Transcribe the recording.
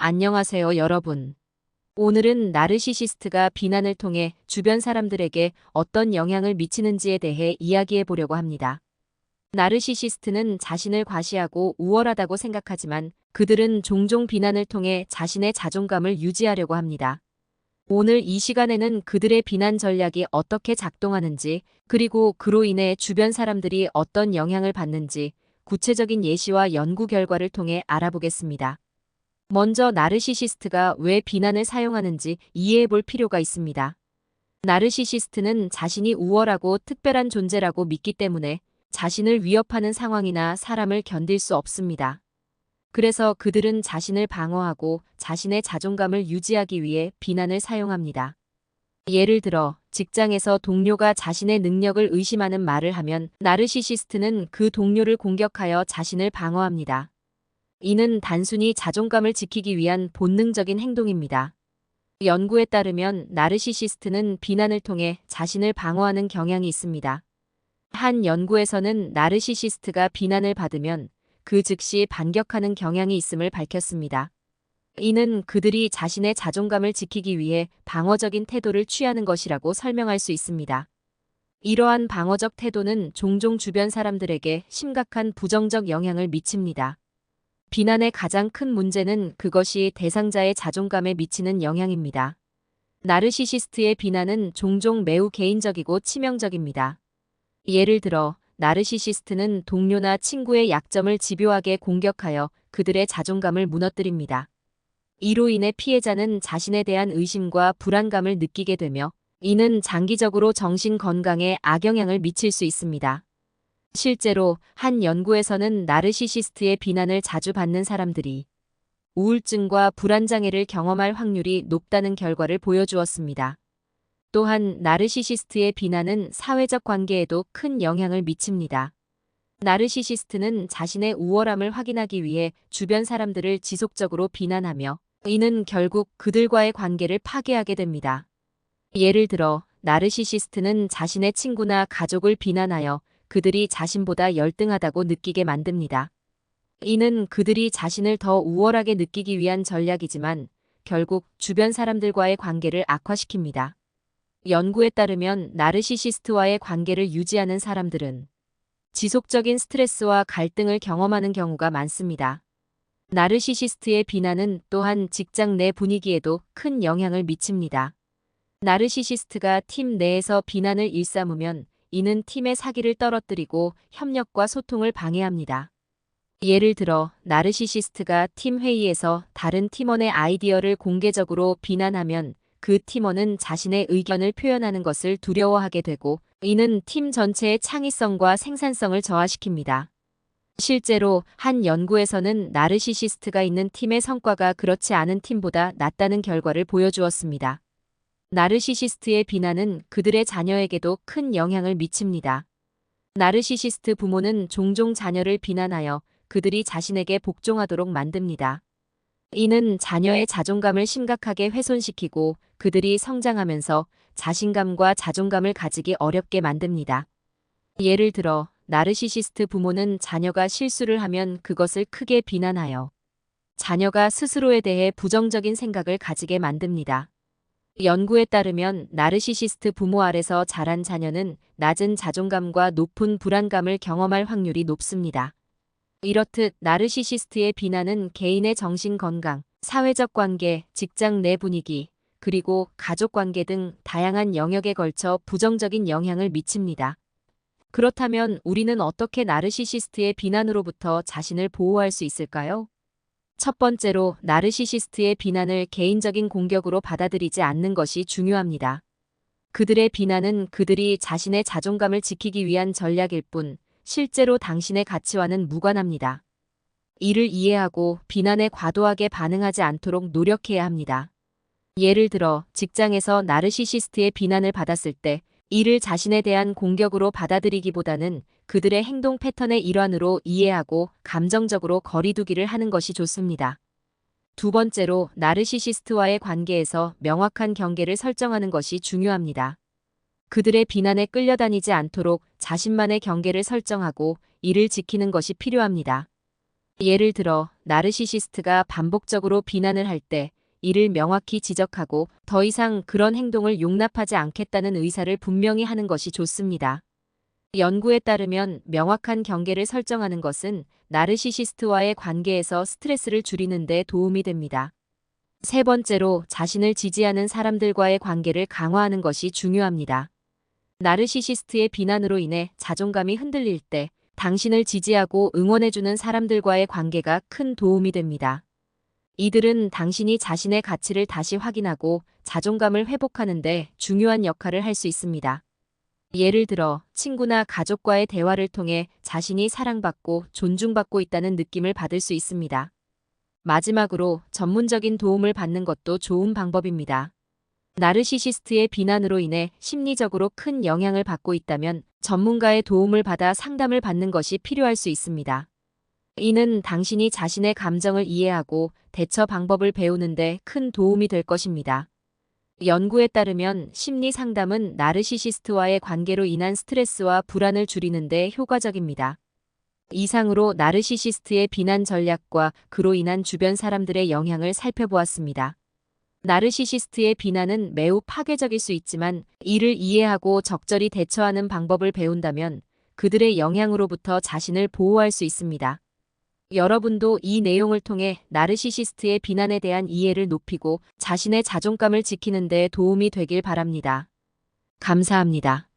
안녕하세요, 여러분. 오늘은 나르시시스트가 비난을 통해 주변 사람들에게 어떤 영향을 미치는지에 대해 이야기해 보려고 합니다. 나르시시스트는 자신을 과시하고 우월하다고 생각하지만 그들은 종종 비난을 통해 자신의 자존감을 유지하려고 합니다. 오늘 이 시간에는 그들의 비난 전략이 어떻게 작동하는지, 그리고 그로 인해 주변 사람들이 어떤 영향을 받는지 구체적인 예시와 연구 결과를 통해 알아보겠습니다. 먼저 나르시시스트가 왜 비난을 사용하는지 이해해 볼 필요가 있습니다. 나르시시스트는 자신이 우월하고 특별한 존재라고 믿기 때문에 자신을 위협하는 상황이나 사람을 견딜 수 없습니다. 그래서 그들은 자신을 방어하고 자신의 자존감을 유지하기 위해 비난을 사용합니다. 예를 들어 직장에서 동료가 자신의 능력을 의심하는 말을 하면 나르시시스트는 그 동료를 공격하여 자신을 방어합니다. 이는 단순히 자존감을 지키기 위한 본능적인 행동입니다. 연구에 따르면 나르시시스트는 비난을 통해 자신을 방어하는 경향이 있습니다. 한 연구에서는 나르시시스트가 비난을 받으면 그 즉시 반격하는 경향이 있음을 밝혔습니다. 이는 그들이 자신의 자존감을 지키기 위해 방어적인 태도를 취하는 것이라고 설명할 수 있습니다. 이러한 방어적 태도는 종종 주변 사람들에게 심각한 부정적 영향을 미칩니다. 비난의 가장 큰 문제는 그것이 대상자의 자존감에 미치는 영향입니다. 나르시시스트의 비난은 종종 매우 개인적이고 치명적입니다. 예를 들어 나르시시스트는 동료나 친구의 약점을 집요하게 공격하여 그들의 자존감을 무너뜨립니다. 이로 인해 피해자는 자신에 대한 의심과 불안감을 느끼게 되며 이는 장기적으로 정신 건강에 악영향을 미칠 수 있습니다. 실제로 한 연구에서는 나르시시스트의 비난을 자주 받는 사람들이 우울증과 불안장애를 경험할 확률이 높다는 결과를 보여주었습니다. 또한 나르시시스트의 비난은 사회적 관계에도 큰 영향을 미칩니다. 나르시시스트는 자신의 우월함을 확인하기 위해 주변 사람들을 지속적으로 비난하며 이는 결국 그들과의 관계를 파괴하게 됩니다. 예를 들어 나르시시스트는 자신의 친구나 가족을 비난하여 그들이 자신보다 열등하다고 느끼게 만듭니다. 이는 그들이 자신을 더 우월하게 느끼기 위한 전략이지만 결국 주변 사람들과의 관계를 악화시킵니다. 연구에 따르면 나르시시스트와의 관계를 유지하는 사람들은 지속적인 스트레스와 갈등을 경험하는 경우가 많습니다. 나르시시스트의 비난은 또한 직장 내 분위기에도 큰 영향을 미칩니다. 나르시시스트가 팀 내에서 비난을 일삼으면 이는 팀의 사기를 떨어뜨리고 협력과 소통을 방해합니다. 예를 들어 나르시시스트가 팀 회의에서 다른 팀원의 아이디어를 공개적으로 비난하면 그 팀원은 자신의 의견을 표현하는 것을 두려워하게 되고 이는 팀 전체의 창의성과 생산성을 저하시킵니다. 실제로 한 연구에서는 나르시시스트가 있는 팀의 성과가 그렇지 않은 팀보다 낮다는 결과를 보여주었습니다. 나르시시스트의 비난은 그들의 자녀에게도 큰 영향을 미칩니다. 나르시시스트 부모는 종종 자녀를 비난하여 그들이 자신에게 복종하도록 만듭니다. 이는 자녀의 자존감을 심각하게 훼손시키고 그들이 성장하면서 자신감과 자존감을 가지기 어렵게 만듭니다. 예를 들어 나르시시스트 부모는 자녀가 실수를 하면 그것을 크게 비난하여 자녀가 스스로에 대해 부정적인 생각을 가지게 만듭니다. 연구에 따르면 나르시시스트 부모 아래서 자란 자녀는 낮은 자존감과 높은 불안감을 경험할 확률이 높습니다. 이렇듯 나르시시스트의 비난은 개인의 정신 건강, 사회적 관계, 직장 내 분위기, 그리고 가족 관계 등 다양한 영역에 걸쳐 부정적인 영향을 미칩니다. 그렇다면 우리는 어떻게 나르시시스트의 비난으로부터 자신을 보호할 수 있을까요? 첫 번째로 나르시시스트의 비난을 개인적인 공격으로 받아들이지 않는 것이 중요합니다. 그들의 비난은 그들이 자신의 자존감을 지키기 위한 전략일 뿐 실제로 당신의 가치와는 무관합니다. 이를 이해하고 비난에 과도하게 반응하지 않도록 노력해야 합니다. 예를 들어 직장에서 나르시시스트의 비난을 받았을 때 이를 자신에 대한 공격으로 받아들이기보다는 그들의 행동 패턴의 일환으로 이해하고 감정적으로 거리두기를 하는 것이 좋습니다. 두 번째로 나르시시스트와의 관계에서 명확한 경계를 설정하는 것이 중요합니다. 그들의 비난에 끌려다니지 않도록 자신만의 경계를 설정하고 이를 지키는 것이 필요합니다. 예를 들어 나르시시스트가 반복적으로 비난을 할 때 이를 명확히 지적하고 더 이상 그런 행동을 용납하지 않겠다는 의사를 분명히 하는 것이 좋습니다. 연구에 따르면 명확한 경계를 설정하는 것은 나르시시스트와의 관계에서 스트레스를 줄이는 데 도움이 됩니다. 세 번째로 자신을 지지하는 사람들과의 관계를 강화하는 것이 중요합니다. 나르시시스트의 비난으로 인해 자존감이 흔들릴 때 당신을 지지하고 응원해주는 사람들과의 관계가 큰 도움이 됩니다. 이들은 당신이 자신의 가치를 다시 확인하고 자존감을 회복하는 데 중요한 역할을 할 수 있습니다. 예를 들어 친구나 가족과의 대화를 통해 자신이 사랑받고 존중받고 있다는 느낌을 받을 수 있습니다. 마지막으로 전문적인 도움을 받는 것도 좋은 방법입니다. 나르시시스트의 비난으로 인해 심리적으로 큰 영향을 받고 있다면 전문가의 도움을 받아 상담을 받는 것이 필요할 수 있습니다. 이는 당신이 자신의 감정을 이해하고 대처 방법을 배우는 데 큰 도움이 될 것입니다. 연구에 따르면 심리 상담은 나르시시스트와의 관계로 인한 스트레스와 불안을 줄이는 데 효과적입니다. 이상으로 나르시시스트의 비난 전략과 그로 인한 주변 사람들의 영향을 살펴보았습니다. 나르시시스트의 비난은 매우 파괴적일 수 있지만 이를 이해하고 적절히 대처하는 방법을 배운다면 그들의 영향으로부터 자신을 보호할 수 있습니다. 여러분도 이 내용을 통해 나르시시스트의 비난에 대한 이해를 높이고 자신의 자존감을 지키는 데 도움이 되길 바랍니다. 감사합니다.